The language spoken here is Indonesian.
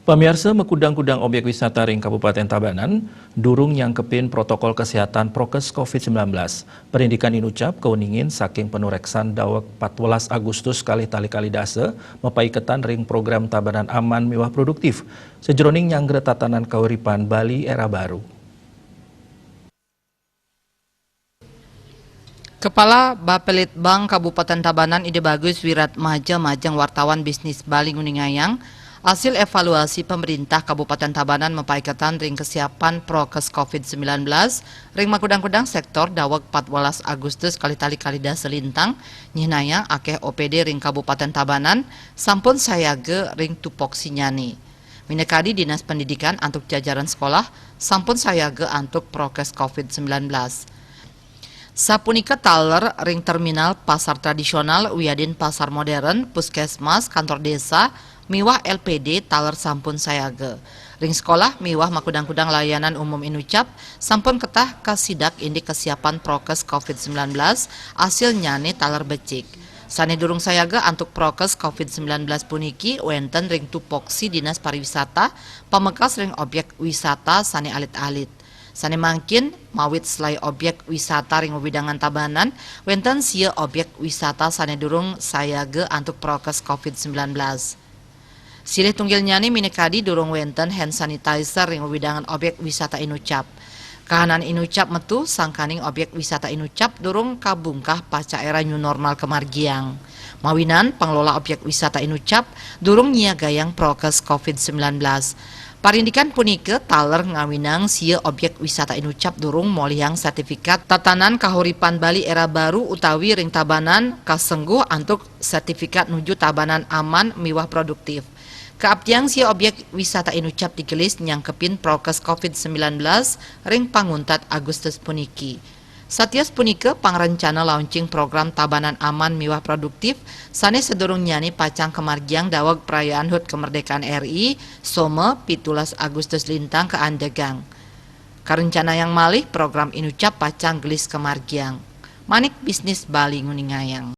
Pemirsa mekudang-kudang objek wisata ring Kabupaten Tabanan, durung nyangkepin protokol kesehatan prokes COVID-19. Perindikan inucap keuningin saking penureksan dawek 14 Agustus kali dase, mepaiketan ring program Tabanan Aman Miwah Produktif, sejroning nyanggre tatanan kauripan Bali era baru. Kepala Bapelitbang Kabupaten Tabanan Ide Bagus Wirat Maja majang wartawan bisnis Bali Nguningayang, hasil evaluasi pemerintah Kabupaten Tabanan mepaiketan ring kesiapan prokes COVID-19 ring makudang-kudang sektor daweg 14 Agustus kali selintang nyihnayang akeh OPD ring Kabupaten Tabanan sampun sayage ring tupoksi nyani. Minekadi Dinas Pendidikan antuk jajaran sekolah sampun sayage antuk prokes COVID-19. Sapunika taler ring terminal pasar tradisional Wiadin pasar modern puskesmas kantor desa miwah LPD taler sampun sayage. Ring sekolah miwah makudang-kudang layanan umum inucap sampun ketah kasidak indik kesiapan prokes COVID-19 hasil nyane taler becik. Sane durung sayage antuk prokes COVID-19 puniki wenten ring tupoksi Dinas Pariwisata pamekas ring objek wisata sane alit-alit. Sane mangkin mawit selai objek wisata ring widangan Tabanan wenten sia objek wisata sane durung sayage antuk prokes COVID-19. Silih tunggil nyani minekadi durung wenten hand sanitizer ring widangan objek wisata inucap. Kahanan inucap metu sangkaning objek wisata inucap durung kabungkah paca era new normal kemargiang. Mawinan pengelola objek wisata inucap durung nyiagayang prokes COVID-19. Parindikan punike taler ngawinang sia objek wisata inucap durung molihang sertifikat tatanan kahuripan Bali era baru utawi ring Tabanan kasengguh antuk sertifikat nuju Tabanan aman miwah produktif. Keabdiang sia objek wisata inucap digelis nyangkepin prokes COVID-19 ring panguntat Agustus puniki. Satias punike pangrencana launching program Tabanan Aman Miwah Produktif sane sedurung nyani pacang kemargiang daweg perayaan HUT Kemerdekaan RI Some 17 Agustus lintang ke Andegang. Karencana yang malih program inucap pacang gelis kemargiang. Manik bisnis Bali Nguningayang.